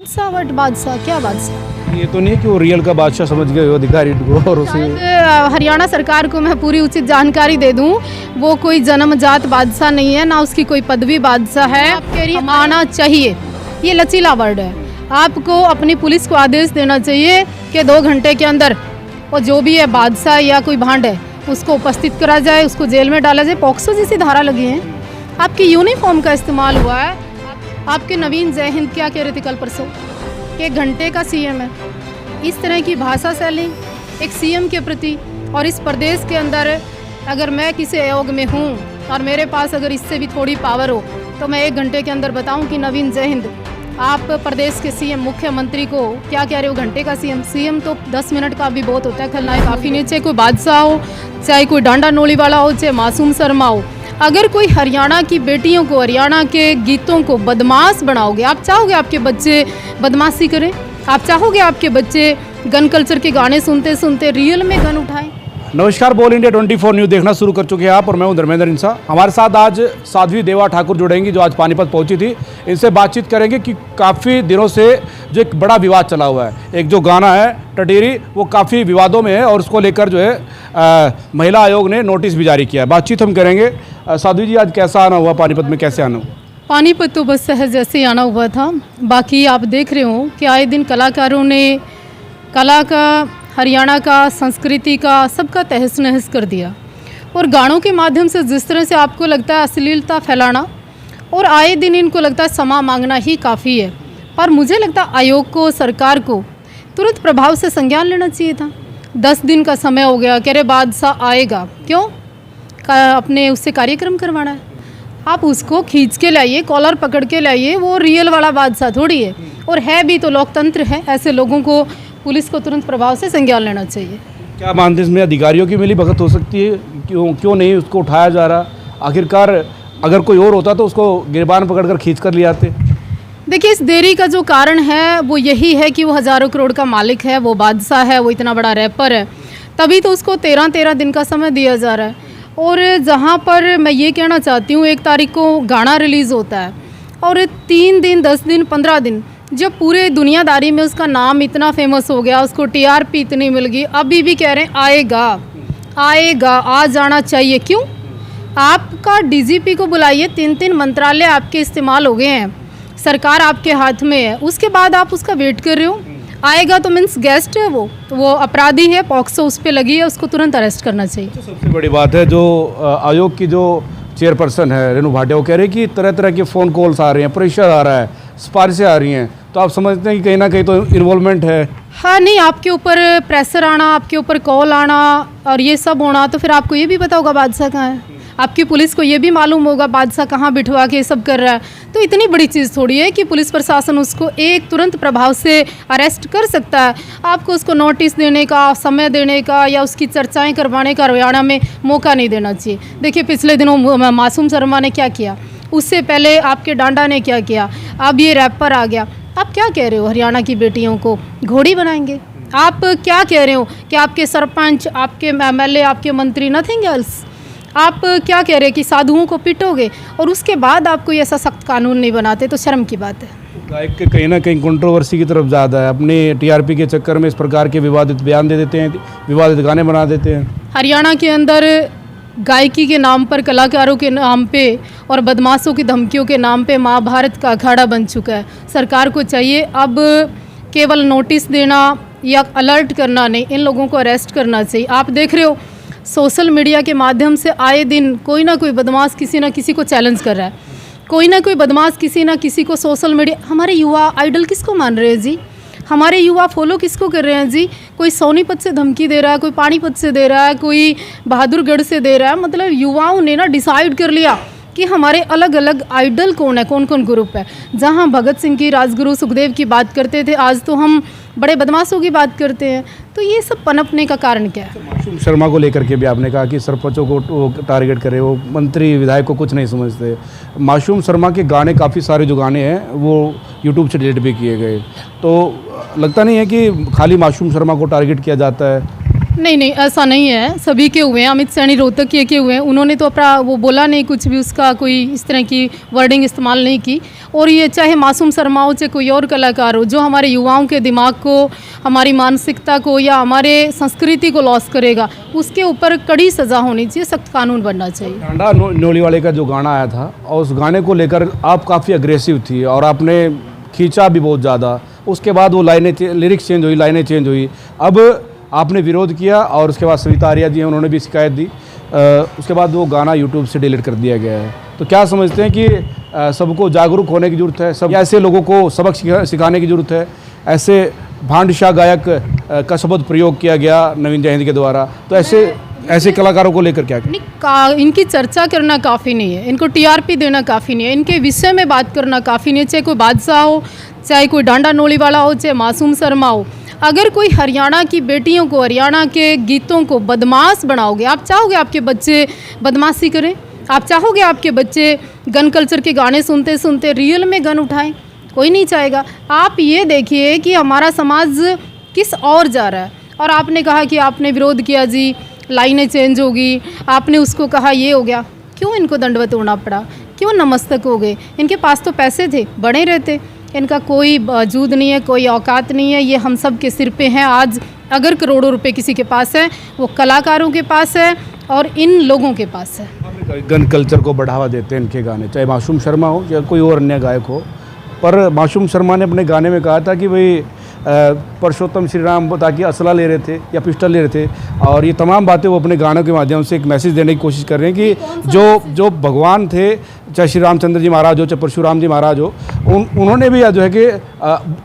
सावट बादशाह क्या बादशाह? ये तो नहीं कि वो रियल का बादशाह समझ गए हो अधिकारी को और उसे शायद हरियाणा सरकार को मैं पूरी उचित जानकारी दे दूं, वो कोई जन्मजात बादशाह नहीं है, ना उसकी कोई पदवी बादशाह है। आपके लिए आना चाहिए, ये लचीला वर्ड है। आपको अपनी पुलिस को आदेश देना चाहिए कि 2 घंटे के अंदर वो जो भी है बादशाह या कोई भांड है उसको उपस्थित करा जाए, उसको जेल में डाला जाए। पॉक्सो जैसी धारा लगी है, आपकी यूनिफॉर्म का इस्तेमाल हुआ है। आपके नवीन जय हिंद क्या कह रहे थे कल परसों कि 1 घंटे का सीएम है। इस तरह की भाषा शैली एक सीएम के प्रति, और इस प्रदेश के अंदर अगर मैं किसी आयोग में हूँ और मेरे पास अगर इससे भी थोड़ी पावर हो तो मैं 1 घंटे के अंदर बताऊं कि नवीन जय हिंद आप प्रदेश के सीएम मुख्यमंत्री को क्या कह रहे हो, घंटे का सीएम तो 10 मिनट का भी बहुत होता है, खलनायक काफ़ी नहीं। चाहे कोई बादशाह हो, चाहे कोई डांडा नोली वाला हो, चाहे मासूम शर्मा हो, अगर कोई हरियाणा की बेटियों को, हरियाणा के गीतों को बदमाश बनाओगे, आप चाहोगे आपके बच्चे बदमाशी करें? आप चाहोगे आपके बच्चे गन कल्चर के गाने सुनते सुनते रियल में गन उठाएं? नमस्कार, बोल इंडिया 24 न्यूज़ देखना शुरू कर चुके हैं आप, और मैं हूं धर्मेंद्र इंसा। हमारे साथ आज साध्वी देवा ठाकुर जुड़ेंगी जो आज पानीपत पहुंची थी। इनसे बातचीत करेंगे कि काफ़ी दिनों से जो एक बड़ा विवाद चला हुआ है, एक जो गाना है टटेरी, वो काफ़ी विवादों में है और उसको लेकर जो है महिला आयोग ने नोटिस भी जारी किया है। बातचीत हम करेंगे। साध्वी जी, आज कैसा आना हुआ पानीपत में, कैसे आना हुआ? पानीपत तो बस सहज जैसे ही आना हुआ था। बाकी आप देख रहे हो कि आए दिन कलाकारों ने कला का, हरियाणा का, संस्कृति का, सबका तहस नहस कर दिया। और गानों के माध्यम से जिस तरह से आपको लगता है अश्लीलता फैलाना, और आए दिन इनको लगता है क्षमा मांगना ही काफ़ी है। पर मुझे लगता है आयोग को, सरकार को तुरंत प्रभाव से संज्ञान लेना चाहिए था। 10 दिन का समय हो गया, कह रहे बादशाह आएगा, क्यों? अपने उससे कार्यक्रम करवाना है। आप उसको खींच के लाइए, कॉलर पकड़ के लाइए, वो रियल वाला बादशाह थोड़ी है। और है भी तो लोकतंत्र है, ऐसे लोगों को पुलिस को तुरंत प्रभाव से संज्ञान लेना चाहिए। क्या मानते हैं इसमें अधिकारियों की मिली भगत हो सकती है? क्यों नहीं उसको उठाया जा रहा? आखिरकार अगर कोई और होता तो उसको गिरबान पकड़कर खींच कर ले आते। देखिए, इस देरी का जो कारण है वो यही है कि वो हज़ारों करोड़ का मालिक है, वो बादशाह है, वो इतना बड़ा रैपर है, तभी तो उसको 13-13 दिन का समय दिया जा रहा है। और जहाँ पर मैं ये कहना चाहती हूँ, 1 तारीख को गाना रिलीज़ होता है और 3 दिन, 10 दिन, 15 दिन, जब पूरे दुनियादारी में उसका नाम इतना फेमस हो गया, उसको टीआरपी इतनी मिल गई, अभी भी कह रहे हैं आएगा आएगा, आ जाना चाहिए। क्यों? आपका डीजीपी को बुलाइए, 3-3 मंत्रालय आपके इस्तेमाल हो गए हैं, सरकार आपके हाथ में है, उसके बाद आप उसका वेट कर रहे हो। आएगा तो मीन्स गेस्ट है, वो अपराधी है, पॉक्सो उस पर लगी है, उसको तुरंत अरेस्ट करना चाहिए। तो सबसे बड़ी बात है जो आयोग की जो चेयरपर्सन है रेणु भाटिया, वो कह रही है कि तरह तरह के फ़ोन कॉल्स आ रहे हैं, प्रेशर आ रहा है, सिफारिशें आ रही हैं, तो आप समझते हैं कि कहीं ना कहीं तो इन्वॉल्वमेंट है? हाँ, नहीं, आपके ऊपर प्रेशर आना, आपके ऊपर कॉल आना और ये सब होना, तो फिर आपको ये भी पता होगा बादशाह कहाँ है, आपकी पुलिस को ये भी मालूम होगा बादशाह कहाँ बिठवा के ये सब कर रहा है। तो इतनी बड़ी चीज़ थोड़ी है कि पुलिस प्रशासन उसको एक तुरंत प्रभाव से अरेस्ट कर सकता है। आपको उसको नोटिस देने का, समय देने का या उसकी चर्चाएं करवाने का हरियाणा में मौका नहीं देना चाहिए। देखिए, पिछले दिनों मासूम शर्मा ने क्या किया, उससे पहले आपके डांडा ने क्या किया, अब ये रैपर आ गया। आप क्या कह रहे हो, हरियाणा की बेटियों को घोड़ी बनाएंगे? आप क्या कह रहे हो कि आपके सरपंच, आपके एमएलए, आपके मंत्री नथिंग एल्स? आप क्या कह रहे हैं कि साधुओं को पिटोगे और उसके बाद आप कोई ऐसा सख्त कानून नहीं बनाते? तो शर्म की बात है। गायक के कहीं ना कहीं कंट्रोवर्सी की तरफ ज़्यादा है, अपने टीआरपी के चक्कर में इस प्रकार के विवादित बयान दे देते हैं, विवादित गाने बना देते हैं। हरियाणा के अंदर गायकी के नाम पर, कलाकारों के नाम पे और बदमाशों की धमकियों के नाम पे महाभारत का अखाड़ा बन चुका है। सरकार को चाहिए अब केवल नोटिस देना या अलर्ट करना नहीं, इन लोगों को अरेस्ट करना चाहिए। आप देख रहे हो सोशल मीडिया के माध्यम से आए दिन कोई ना कोई बदमाश किसी ना किसी को चैलेंज कर रहा है, कोई ना कोई बदमाश किसी ना किसी को सोशल मीडिया। हमारे युवा आइडल किसको मान रहे हैं जी? हमारे युवा फॉलो किसको कर रहे हैं जी? कोई सोनीपत से धमकी दे रहा है, कोई पानीपत से दे रहा है, कोई बहादुरगढ़ से दे रहा है। मतलब युवाओं ने ना डिसाइड कर लिया कि हमारे अलग अलग आइडल कौन है, कौन कौन ग्रुप है। जहाँ भगत सिंह की, राजगुरु सुखदेव की बात करते थे, आज तो हम बड़े बदमाशों की बात करते हैं। तो ये सब पनपने का कारण क्या है? मासूम शर्मा को लेकर के भी आपने कहा कि सरपंचों को टारगेट करे, वो मंत्री विधायक को कुछ नहीं समझते। मासूम शर्मा के गाने, काफ़ी सारे जो गाने हैं वो यूट्यूब से डिलीट भी किए गए, तो लगता नहीं है कि खाली मासूम शर्मा को टारगेट किया जाता है? नहीं नहीं, ऐसा नहीं है, सभी के हुए हैं। अमित सैनी रोहतक के हुए हैं, उन्होंने तो अपना वो बोला नहीं, कुछ भी उसका कोई इस तरह की वर्डिंग इस्तेमाल नहीं की। और ये चाहे मासूम शर्मा हो, चाहे कोई और कलाकार हो, जो हमारे युवाओं के दिमाग को, हमारी मानसिकता को या हमारे संस्कृति को लॉस करेगा, उसके ऊपर कड़ी सज़ा होनी चाहिए, सख्त कानून बनना चाहिए। डांडा नोलीवाले का जो गाना आया था, और उस गाने को लेकर आप काफ़ी अग्रेसिव थी और आपने खींचा भी बहुत ज़्यादा। उसके बाद वो लिरिक्स चेंज हुई, लाइनें चेंज हुई। अब आपने विरोध किया और उसके बाद सविता आर्या जी हैं, उन्होंने भी शिकायत दी। उसके बाद वो गाना यूट्यूब से डिलीट कर दिया गया है। तो क्या समझते हैं कि सबको जागरूक होने की ज़रूरत है, सब ऐसे लोगों को सबक सिखाने की ज़रूरत है? ऐसे भांडशाह गायक का शब्द प्रयोग किया गया नवीन जयहिंद के द्वारा, तो ऐसे कलाकारों को लेकर क्या इनकी चर्चा करना काफ़ी नहीं है, इनको टीआरपी देना काफ़ी नहीं है, इनके विषय में बात करना काफ़ी नहीं है। चाहे कोई बादशाह हो, चाहे कोई डांडा नोली वाला हो, चाहे मासूम शर्मा हो। अगर कोई हरियाणा की बेटियों को, हरियाणा के गीतों को बदमाश बनाओगे, आप चाहोगे आपके बच्चे बदमाशी करें? आप चाहोगे आपके बच्चे गन कल्चर के गाने सुनते सुनते रियल में गन उठाएं? कोई नहीं चाहेगा। आप ये देखिए कि हमारा समाज किस ओर जा रहा है। और आपने कहा कि आपने विरोध किया जी, लाइनें चेंज होगी, आपने उसको कहा ये हो गया। क्यों इनको दंडवत होना पड़ा? क्यों नमस्तक हो गए? इनके पास तो पैसे थे, बड़े रहते। इनका कोई वजूद नहीं है, कोई औकात नहीं है। ये हम सब के सिर पे हैं। आज अगर करोड़ों रुपए किसी के पास है, वो कलाकारों के पास है और इन लोगों के पास है। गन कल्चर को बढ़ावा देते हैं इनके गाने, चाहे मासूम शर्मा हो या कोई और अन्य गायक हो। पर मासूम शर्मा ने अपने गाने में कहा था कि भाई परसोत्तम श्री राम ताकि असला ले रहे थे या पिस्टल ले रहे थे, और ये तमाम बातें वो अपने गानों के माध्यम से एक मैसेज देने की कोशिश कर रहे हैं कि जो भगवान थे, चाहे श्री रामचंद्र जी महाराज हो, चाहे परशुराम जी महाराज हो, उन्होंने भी जो है कि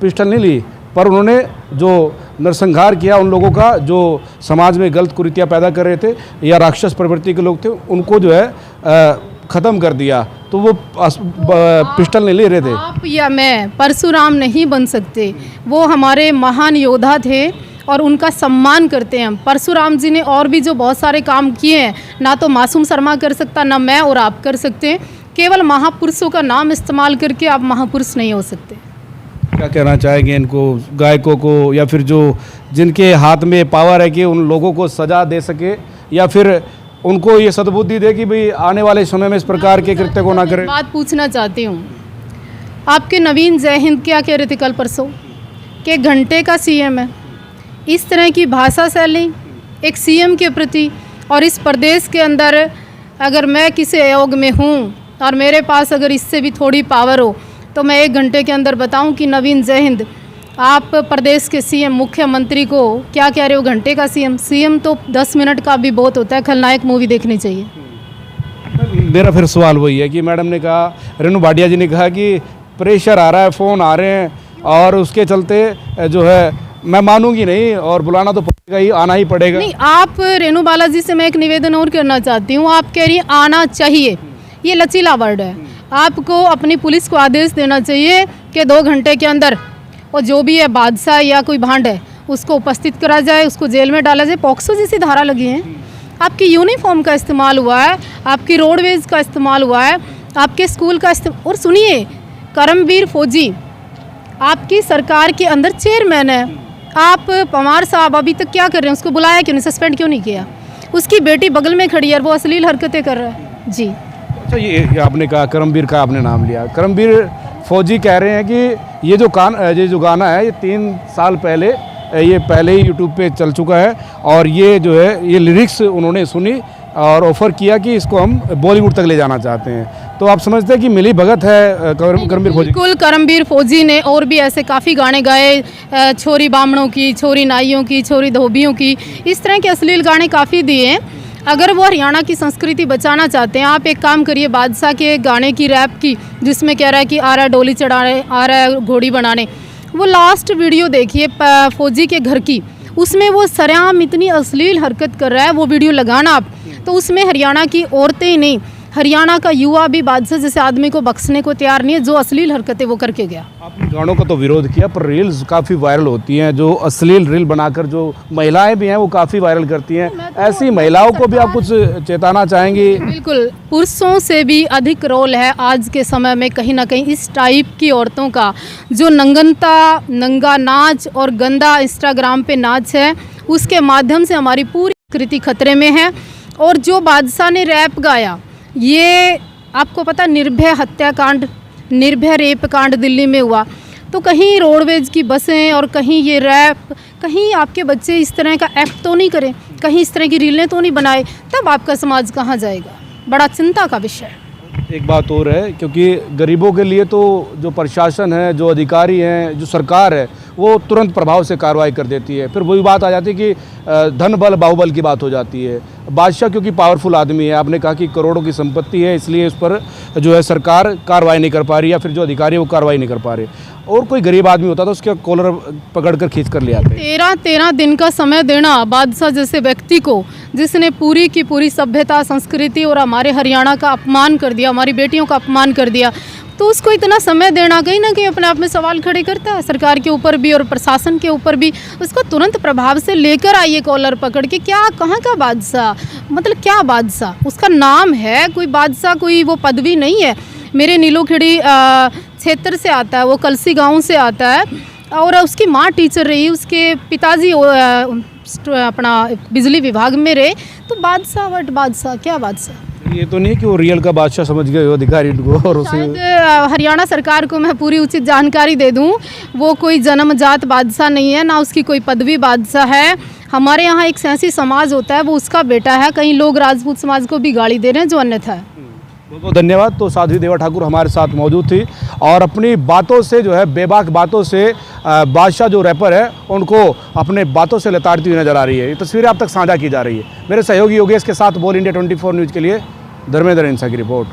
पिस्टल नहीं ली, पर उन्होंने जो नरसंहार किया उन लोगों का जो समाज में गलत कुरीतियाँ पैदा कर रहे थे या राक्षस प्रवृत्ति के लोग थे, उनको जो है ख़त्म कर दिया। तो वो पिस्टल नहीं ले रहे थे। आप या मैं परशुराम नहीं बन सकते। वो हमारे महान योद्धा थे और उनका सम्मान करते हैं हम। परशुराम जी ने और भी जो बहुत सारे काम किए हैं, ना तो मासूम शर्मा कर सकता, ना मैं और आप कर सकते हैं। केवल महापुरुषों का नाम इस्तेमाल करके आप महापुरुष नहीं हो सकते। क्या कहना चाहेंगे इनको, गायकों को, या फिर जो जिनके हाथ में पावर है कि उन लोगों को सजा दे सके, या फिर उनको ये सद्बुद्धि दे कि भाई आने वाले समय में इस प्रकार के कृत्य को ना करें? बात पूछना चाहती हूँ, आपके नवीन जयहिंद क्या कह रहे थे कल परसों कि घंटे का सीएम है। इस तरह की भाषा शैली एक सीएम के प्रति, और इस प्रदेश के अंदर अगर मैं किसी आयोग में हूँ और मेरे पास अगर इससे भी थोड़ी पावर हो, तो मैं 1 घंटे के अंदर बताऊं कि नवीन जयहिंद आप प्रदेश के सीएम, मुख्यमंत्री को क्या कह रहे हो? घंटे का सीएम तो 10 मिनट का भी बहुत होता है। खलनायक मूवी देखनी चाहिए। मेरा फिर सवाल वही है कि मैडम ने कहा, रेणु भाटिया जी ने कहा कि प्रेशर आ रहा है, फ़ोन आ रहे हैं, और उसके चलते जो है मैं मानूंगी नहीं और बुलाना तो पड़ेगा ही, आना ही पड़ेगा। नहीं, आप रेणु बालाजी से मैं एक निवेदन और करना चाहती हूँ। आप कह रही हैं आना चाहिए, ये लचीला वर्ड है। आपको अपनी पुलिस को आदेश देना चाहिए कि 2 घंटे के अंदर वो जो भी है बादशाह या कोई भांड है उसको उपस्थित करा जाए, उसको जेल में डाला जाए। पॉक्सो जैसी धारा लगी है। आपकी यूनिफॉर्म का इस्तेमाल हुआ है, आपकी रोडवेज का इस्तेमाल हुआ है, आपके स्कूल का और सुनिए, करमवीर फौजी आपकी सरकार के अंदर चेयरमैन है। आप पवार साहब अभी तक क्या कर रहे हैं? उसको बुलाया क्यों नहीं? सस्पेंड क्यों नहीं किया? उसकी बेटी बगल में खड़ी है और वो अश्लील हरकतें कर रहा है। जी अच्छा, ये आपने कहा करमवीर का आपने नाम लिया। करमवीर फौजी कह रहे हैं कि ये जो गाना है, ये 3 साल पहले ये पहले ही यूट्यूब पे चल चुका है, और ये जो है ये लिरिक्स उन्होंने सुनी और ऑफ़र किया कि इसको हम बॉलीवुड तक ले जाना चाहते हैं। तो आप समझते हैं कि मिली भगत है करमवीर फौजी? बिल्कुल, करमवीर फौजी ने और भी ऐसे काफ़ी गाने गाए, छोरी बामणों की, छोरी नाइयों की, छोरी धोबियों की, इस तरह के अश्लील गाने काफ़ी दिए हैं। अगर वो हरियाणा की संस्कृति बचाना चाहते हैं, आप एक काम करिए, बादशाह के गाने की रैप की, जिसमें कह रहा है कि आ रहा है डोली चढ़ाने, आ रहा है घोड़ी बनाने, वो लास्ट वीडियो देखिए फौजी के घर की, उसमें वो सरेआम इतनी अश्लील हरकत कर रहा है। वो वीडियो लगाना आप, तो उसमें हरियाणा की औरतें ही नहीं, हरियाणा का युवा भी बादशाह जैसे आदमी को बख्शने को तैयार नहीं है, जो अश्लील हरकतें वो करके गया। आपने गानों का तो विरोध किया, पर रील्स काफ़ी वायरल होती हैं, जो अश्लील रील बनाकर जो महिलाएं भी हैं वो काफ़ी वायरल करती हैं। ऐसी महिलाओं को भी आप कुछ चेताना चाहेंगी? बिल्कुल, पुरुषों से भी अधिक रोल है आज के समय में कहीं ना कहीं इस टाइप की औरतों का, जो नंगा नाच और गंदा इंस्टाग्राम पे नाच है, उसके माध्यम से हमारी पूरी संस्कृति खतरे में है। और जो बादशाह ने रैप गाया, ये आपको पता निर्भया हत्याकांड, निर्भया रेप कांड दिल्ली में हुआ, तो कहीं रोडवेज की बसें और कहीं ये रैप, कहीं आपके बच्चे इस तरह का एक्ट तो नहीं करें, कहीं इस तरह की रीलें तो नहीं बनाए, तब आपका समाज कहाँ जाएगा? बड़ा चिंता का विषय है। एक बात और है, क्योंकि गरीबों के लिए तो जो प्रशासन है, जो अधिकारी हैं, जो सरकार है, वो तुरंत प्रभाव से कार्रवाई कर देती है। फिर वही बात आ जाती है कि धन बल बाहुबल की बात हो जाती है। बादशाह क्योंकि पावरफुल आदमी है, आपने कहा कि करोड़ों की संपत्ति है, इसलिए उस पर जो है सरकार कार्रवाई नहीं कर पा रही, या फिर जो अधिकारी है वो कार्रवाई नहीं कर पा रहे। और कोई गरीब आदमी होता तो उसके कॉलर पकड़ कर खींच कर ले आते। 13 दिन का समय देना बादशाह जैसे व्यक्ति को, जिसने पूरी की पूरी सभ्यता, संस्कृति और हमारे हरियाणा का अपमान कर दिया, हमारी बेटियों का अपमान कर दिया, तो उसको इतना समय देना कहीं ना कहीं अपने आप में सवाल खड़े करता है, सरकार के ऊपर भी और प्रशासन के ऊपर भी। उसको तुरंत प्रभाव से लेकर आइए कॉलर पकड़ के। क्या, कहाँ का बादशाह, मतलब क्या बादशाह? उसका नाम है, कोई बादशाह कोई वो पदवी नहीं है। मेरे नीलोखेड़ी क्षेत्र से आता है, वो कलसी गांव से आता है, और उसकी माँ टीचर रही, उसके पिताजी अपना बिजली विभाग में रहे। तो बादशाह वट बादशाह, क्या बादशाह? ये तो नहीं कि वो रियल का बादशाह समझ गए अधिकारी को, और उसे हरियाणा सरकार को मैं पूरी उचित जानकारी दे दूं, वो कोई जन्मजात बादशाह नहीं है, ना उसकी कोई पदवी बादशाह है। हमारे यहाँ एक सैंसी समाज होता है, वो उसका बेटा है। कई लोग राजपूत समाज को भी गाली दे रहे हैं, जो अन्यथा है। बहुत बहुत धन्यवाद। तो साध्वी देवा ठाकुर हमारे साथ मौजूद थी, और अपनी बातों से जो है, बेबाक बातों से बादशाह जो रैपर है उनको अपने बातों से लताड़ती हुई नजर आ रही है। ये तस्वीरें अब तक साझा की जा रही है। मेरे सहयोगी योगेश के साथ बोल इंडिया 24 न्यूज़ के लिए धर्मेंद्र इंसा की रिपोर्ट।